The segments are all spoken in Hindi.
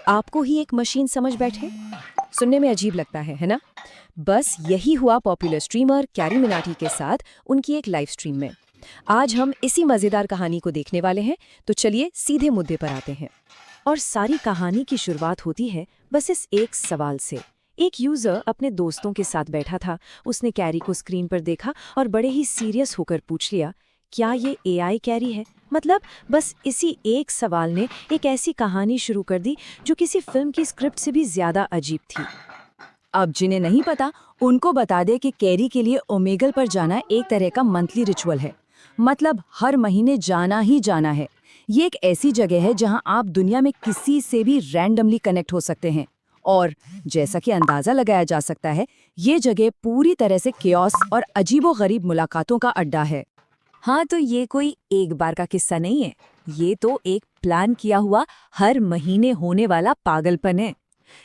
आपको ही एक मशीन समझ बैठे। सुनने में अजीब लगता है ना? बस यही हुआ पॉपुलर स्ट्रीमर कैरी मिनाटी के साथ उनकी एक लाइव स्ट्रीम में। आज हम इसी मजेदार कहानी को देखने वाले हैं, तो चलिए सीधे मुद्दे पर आते हैं। और सारी कहानी की शुरुआत होती है बस इस एक सवाल से। एक यूजर अपने दोस्तों के साथ बैठा था। उसने कैरी को स्क्रीन पर देखा और बड़े ही सीरियस होकर पूछ लिया, क्या ये एआई कैरी है? मतलब बस इसी एक सवाल ने एक ऐसी कहानी शुरू कर दी जो किसी फिल्म की स्क्रिप्ट से भी ज्यादा अजीब थी। अब जिन्हें नहीं पता उनको बता दे कि कैरी के लिए ओमेगल पर जाना एक तरह का मंथली रिचुअल है। मतलब हर महीने जाना ही जाना है। ये एक ऐसी जगह है जहां आप दुनिया में किसी से भी रैंडमली कनेक्ट हो सकते हैं। और जैसा कि अंदाजा लगाया जा सकता है, ये जगह पूरी तरह से केओस और अजीबोगरीब मुलाकातों का अड्डा है। हाँ, तो ये कोई एक बार का किस्सा नहीं है। ये तो एक प्लान किया हुआ हर महीने होने वाला पागलपन है।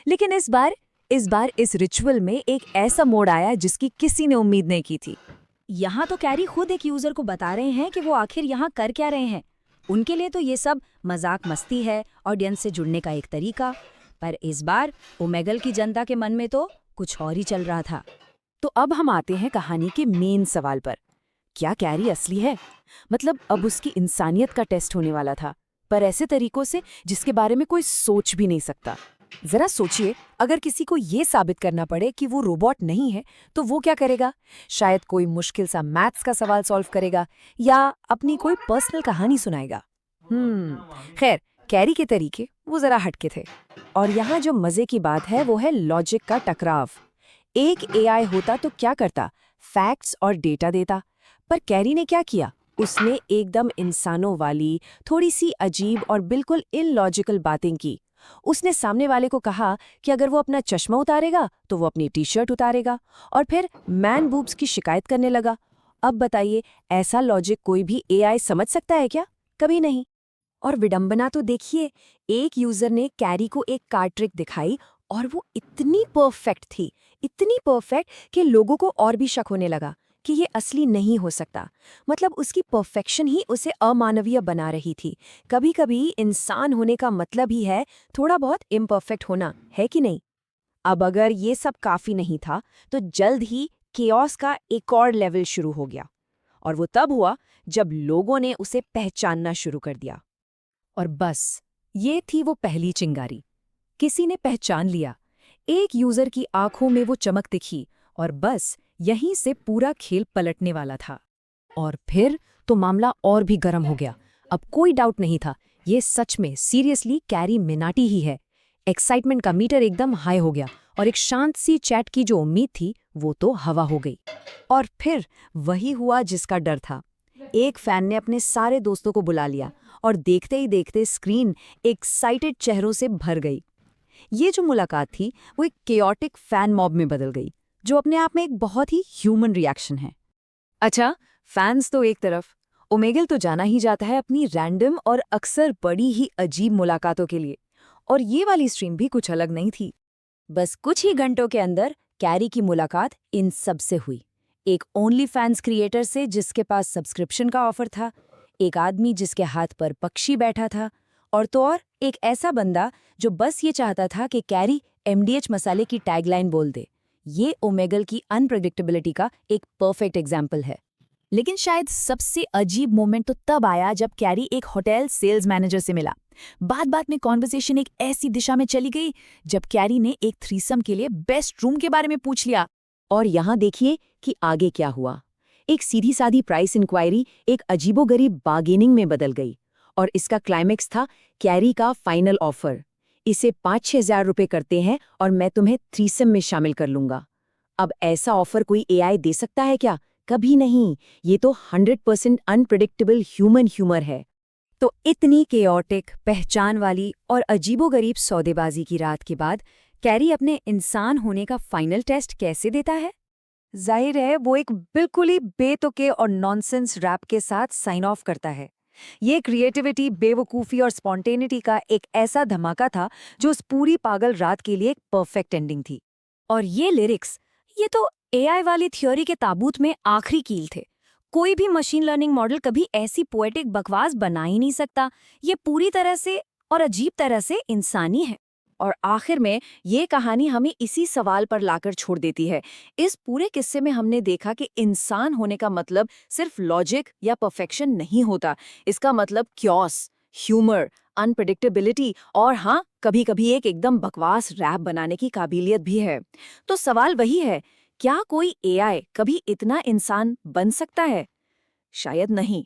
लेकिन इस बार इस रिचुअल में एक ऐसा मोड़ आया जिसकी किसी ने उम्मीद नहीं की थी। यहाँ तो कैरी खुद एक यूजर को बता रहे हैं कि वो आखिर यहाँ कर क्या रहे हैं। उनके लिए तो ये सब मजाक मस्ती है, ऑडियंस से जुड़ने का एक तरीका। पर इस बार ओमेगल की जनता के मन में तो कुछ और ही चल रहा था। तो अब हम आते हैं कहानी के मेन सवाल पर। क्या कैरी असली है? मतलब अब उसकी इंसानियत का टेस्ट होने वाला था, पर ऐसे तरीकों से जिसके बारे में कोई सोच भी नहीं सकता। जरा सोचिए, अगर किसी को ये साबित करना पड़े कि वो रोबोट नहीं है, तो वो क्या करेगा? शायद कोई मुश्किल सा मैथ्स का सवाल सॉल्व करेगा या अपनी कोई पर्सनल कहानी सुनाएगा। खैर, कैरी के तरीके वो जरा हटके थे। और यहाँ जो मजे की बात है वो है लॉजिक का टकराव। एक एआई होता तो क्या करता? फैक्ट्स और डेटा देता। पर कैरी ने क्या किया? उसने एकदम इंसानों वाली, थोड़ी सी अजीब और बिल्कुल इलॉजिकल बातें की। उसने सामने वाले को कहा कि अगर वो अपना चश्मा उतारेगा तो वो अपनी टी शर्ट उतारेगा, और फिर मैन बूब्स की शिकायत करने लगा। अब बताइए, ऐसा लॉजिक कोई भी एआई समझ सकता है क्या? कभी नहीं। और विडंबना तो देखिए, एक यूजर ने कैरी को एक कार्ड ट्रिक दिखाई और वो इतनी परफेक्ट थी, इतनी परफेक्ट कि लोगों को और भी शक होने लगा कि ये असली नहीं हो सकता। मतलब उसकी परफेक्शन ही उसे अमानवीय बना रही थी। कभी-कभी इंसान होने का मतलब ही है थोड़ा बहुत इम्परफेक्ट होना, है कि नहीं? अब अगर ये सब काफी नहीं था, तो जल्द ही केओस का एक और लेवल शुरू हो गया। और वो तब हुआ जब लोगों ने उसे पहचानना शुरू कर दिया। और बस, ये थी वो पहली चिंगारी। किसी ने पहचान लिया। एक यूजर की आंखों में वो चमक दिखी और बस यहीं से पूरा खेल पलटने वाला था। और फिर तो मामला और भी गर्म हो गया। अब कोई डाउट नहीं था, ये सच में सीरियसली कैरी मिनाटी ही है। एक्साइटमेंट का मीटर एकदम हाई हो गया और एक शांत सी चैट की जो उम्मीद थी वो तो हवा हो गई। और फिर वही हुआ जिसका डर था। एक फैन ने अपने सारे दोस्तों को बुला लिया और देखते ही देखते स्क्रीन एक्साइटेड चेहरों से भर गई। ये जो मुलाकात थी वो एक केओटिक फैन मॉब में बदल गई, जो अपने आप में एक बहुत ही ह्यूमन रिएक्शन है। अच्छा, फैंस तो एक तरफ, ओमेगल तो जाना ही जाता है अपनी रैंडम और अक्सर बड़ी ही अजीब मुलाकातों के लिए। और ये वाली स्ट्रीम भी कुछ अलग नहीं थी। बस कुछ ही घंटों के अंदर कैरी की मुलाकात इन सब से हुई। एक ओनली फैंस क्रिएटर से जिसके पास सब्सक्रिप्शन का ऑफर था, एक आदमी जिसके हाथ पर पक्षी बैठा था, और तो और एक ऐसा बंदा जो बस ये चाहता था कि कैरी एमडीएच मसाले की टैगलाइन बोल दे। ये ओमेगल की अनप्रेडिक्टेबिलिटी का एक परफेक्ट एग्जाम्पल है। लेकिन शायद सबसे अजीब मोमेंट तो तब आया जब कैरी एक होटल सेल्स मैनेजर से मिला। बात बात में कॉन्वर्सेशन एक ऐसी दिशा में चली गई जब कैरी ने एक थ्रीसम के लिए बेस्ट रूम के बारे में पूछ लिया। और यहाँ देखिए कि आगे क्या हुआ। एक सीधी सादी प्राइस इंक्वायरी एक अजीबोगरीब बार्गेनिंग में बदल गई। और इसका क्लाइमेक्स था कैरी का फाइनल ऑफर। इसे 5-6 हज़ार रुपये करते हैं और मैं तुम्हें थ्रीसम में शामिल कर लूंगा। अब ऐसा ऑफर कोई एआई दे सकता है क्या? कभी नहीं। ये तो 100% अनप्रेडिक्टेबल ह्यूमन ह्यूमर है। तो इतनी केओटिक, पहचान वाली और अजीबोगरीब सौदेबाजी की रात के बाद कैरी अपने इंसान होने का फाइनल टेस्ट कैसे देता है? जाहिर है वो एक बिल्कुल ही बेतुके और नॉनसेंस रैप के साथ साइन ऑफ करता है। ये क्रिएटिविटी, बेवकूफ़ी और स्पॉन्टेनिटी का एक ऐसा धमाका था जो उस पूरी पागल रात के लिए एक परफेक्ट एंडिंग थी। और ये लिरिक्स, ये तो एआई वाली थ्योरी के ताबूत में आखिरी कील थे। कोई भी मशीन लर्निंग मॉडल कभी ऐसी पोएटिक बकवास बना ही नहीं सकता। ये पूरी तरह से और अजीब तरह से इंसानी है। और आखिर में ये कहानी हमें इसी सवाल पर लाकर छोड़ देती है। इस पूरे किस्से में हमने देखा कि इंसान होने का मतलब सिर्फ लॉजिक या परफेक्शन नहीं होता। इसका मतलब क्योस, ह्यूमर, अनप्रेडिक्टेबिलिटी और हाँ, कभी-कभी एक एकदम बकवास रैप बनाने की काबिलियत भी है। तो सवाल वही है, क्या कोई एआई कभी इतना इंसान बन सकता है? शायद नहीं।